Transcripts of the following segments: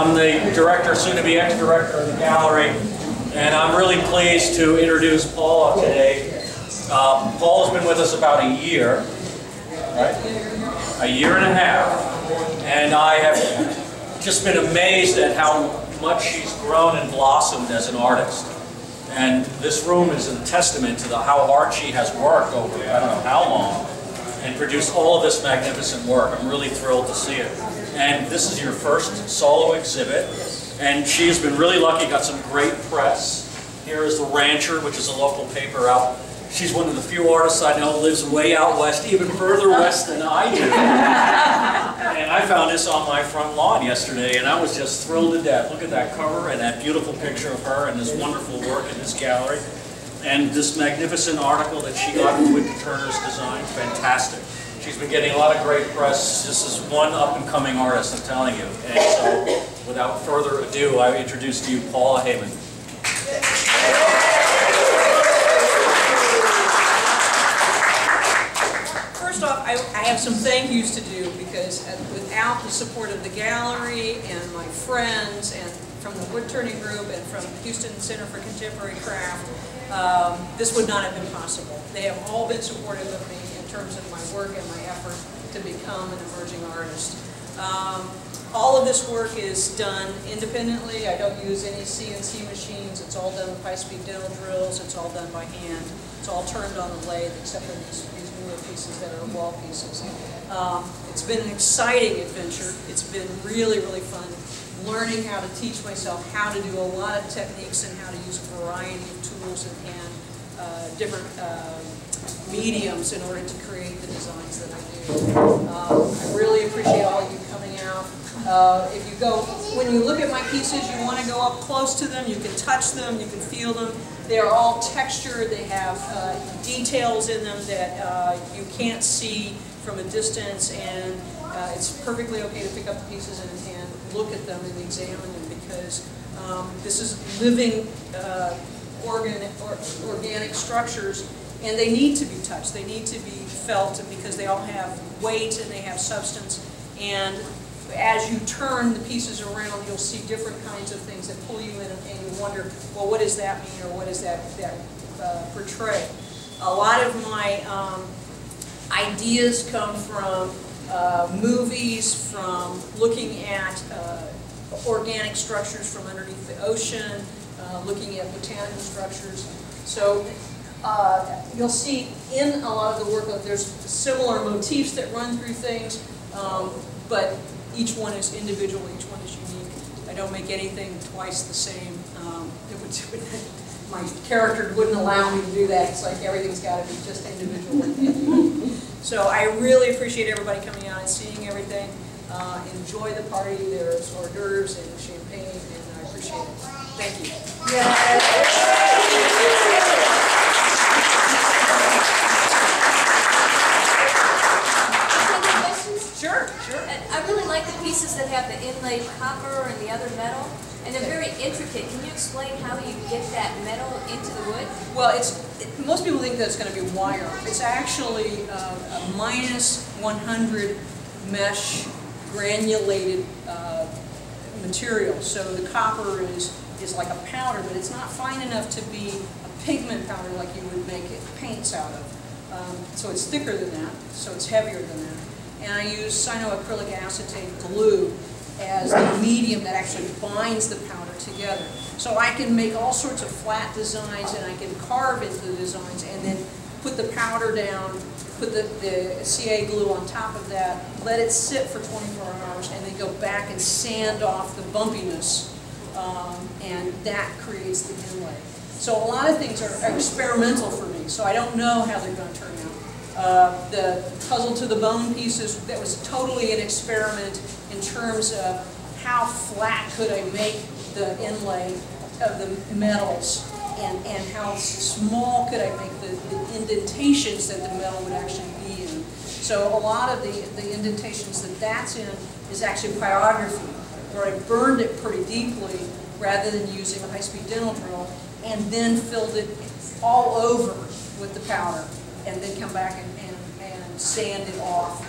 I'm the director, soon-to-be ex-director of the gallery, and I'm really pleased to introduce Paula today. Paula's been with us about a year, right? A year and a half, and I have just been amazed at how much she's grown and blossomed as an artist. And this room is a testament to how hard she has worked over, I don't know how long, and produced all of this magnificent work. I'm really thrilled to see it. And this is your first solo exhibit, and she has been really lucky, got some great press. Here is The Rancher, which is a local paper out. She's one of the few artists I know lives way out west, even further west than I do. And I found this on my front lawn yesterday, and I was just thrilled to death. Look at that cover and that beautiful picture of her and this wonderful work in this gallery. And this magnificent article that she got with Turner's design, fantastic. She's been getting a lot of great press. This is one up-and-coming artist, I'm telling you. And so, without further ado, I introduce to you Paula Haymond. First off, I have some thank yous to do, because without the support of the gallery and my friends and from the wood turning group and from Houston Center for Contemporary Craft, this would not have been possible. They have all been supportive of me in terms of my work and my effort to become an emerging artist. All of this work is done independently. I don't use any CNC machines. It's all done with high-speed dental drills. It's all done by hand. It's all turned on the lathe, except for these newer pieces that are wall pieces. It's been an exciting adventure. It's been really, really fun learning how to teach myself how to do a lot of techniques and how to use a variety of tools and different mediums in order to create the designs that I do. I really appreciate all of you coming out. If you go, when you look at my pieces, you want to go up close to them. You can touch them, you can feel them. They are all textured. They have details in them that you can't see from a distance, and it's perfectly okay to pick up the pieces and look at them and examine them, because this is living organic structures, and they need to be touched. They need to be felt, because they all have weight and they have substance. And as you turn the pieces around, you'll see different kinds of things that pull you in, and you wonder, well, what does that mean, or what does that portray? A lot of my ideas come from movies, from looking at organic structures from underneath the ocean, looking at botanical structures. So you'll see in a lot of the work that there's similar motifs that run through things, but each one is individual, each one is unique. I don't make anything twice the same. My character wouldn't allow me to do that. It's like everything's got to be just individual and unique. So I really appreciate everybody coming out and seeing everything. Enjoy the party. There's hors d'oeuvres and champagne, and I appreciate it. Thank you. Sure. I really like the pieces that have the inlaid copper and the other metal, and they're very intricate. Can you explain how you get that metal into the wood? Well, most people think that it's going to be wire. It's actually a -100 mesh granulated material. So the copper is like a powder, but it's not fine enough to be a pigment powder like you would make paints out of. So it's thicker than that, so it's heavier than that. And I use cyanoacrylic acetate glue as the medium that actually binds the powder together. So I can make all sorts of flat designs, and I can carve into the designs, and then put the powder down, put the CA glue on top of that, let it sit for 24 hours, and then go back and sand off the bumpiness, and that creates the inlay. So a lot of things are experimental for me, so I don't know how they're going to turn out. The puzzle to the bone pieces, that was totally an experiment in terms of how flat could I make the inlay of the metals, and how small could I make the indentations that the metal would actually be in. So a lot of the indentations that's in is actually pyrography, where I burned it pretty deeply rather than using a high-speed dental drill, and then filled it all over with the powder, and then come back and sand it off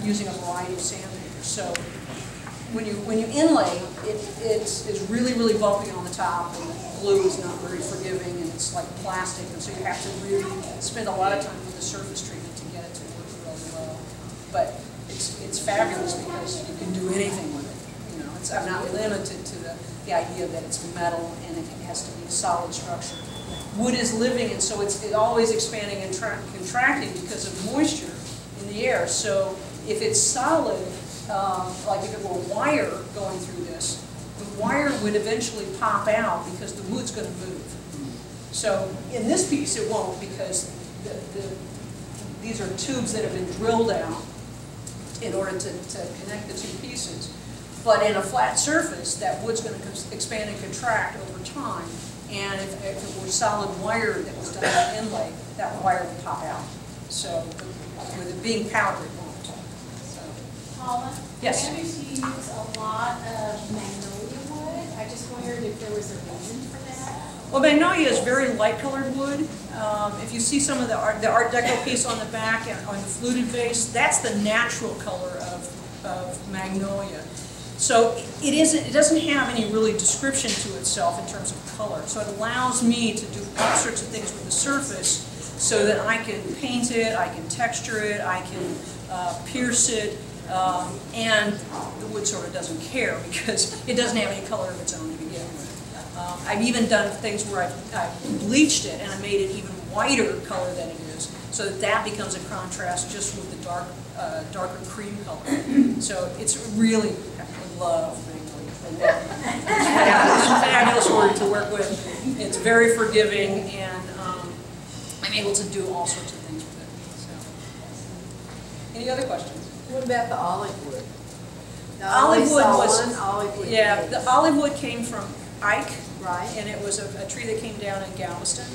using a variety of sandpapers. So when you inlay, it's really, really bumpy on the top, and the glue is not very forgiving, and it's like plastic, and so you have to really spend a lot of time with the surface treatment to get it to work really well. But it's fabulous because you can do anything with it. You know, I'm not limited to the idea that it's metal and it has to be a solid structure. Wood is living, and so it's always expanding and contracting because of moisture in the air. So if it's solid, like if it were wire going through this, the wire would eventually pop out because the wood's going to move. So in this piece it won't, because these are tubes that have been drilled out in order to connect the two pieces. But in a flat surface, that wood's going to expand and contract over time. And if it were solid wire that was done by inlay, that wire would pop out. So with it being powder, it won't. So. Paula? Yes? I noticed you use a lot of magnolia wood. I just wondered if there was a reason for that. Well, magnolia is very light colored wood. If you see some of the Art Deco piece on the back and on the fluted base, that's the natural color of magnolia. So it doesn't have any really description to itself in terms of color. So it allows me to do all sorts of things with the surface so that I can paint it, I can texture it, I can pierce it, and the wood sort of doesn't care because it doesn't have any color of its own to begin with. I've even done things where I've bleached it and I made it even whiter color than it is, so that becomes a contrast just with the darker cream color. So it's really, I love magnolia. It's a fabulous wood to work with. It's very forgiving, and I'm able to do all sorts of things with it. So, any other questions? What about the olive wood? Olive wood was, olive wood. yeah, the olive wood came from Ike, Right. and it was a tree that came down in Galveston,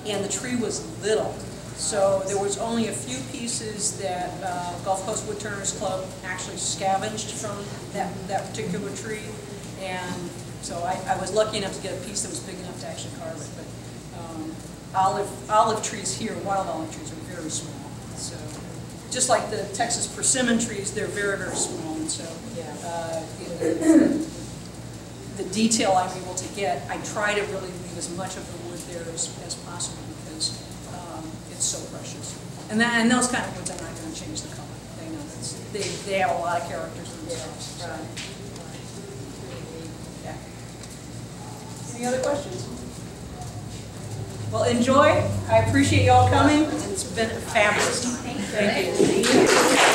and the tree was little. So there was only a few pieces that Gulf Coast Woodturners Club actually scavenged from that particular tree, and so I was lucky enough to get a piece that was big enough to actually carve it. But olive trees here, wild olive trees, are very small. So just like the Texas persimmon trees, they're very, very small, and so the detail I'm able to get, I try to really leave as much of the wood there as possible because it's so precious. And those kind of woods are not going to change the color. They know they have a lot of characters themselves. So. Yeah. Any other questions? Well, enjoy. I appreciate you all coming. It's been a fabulous time. Thank you.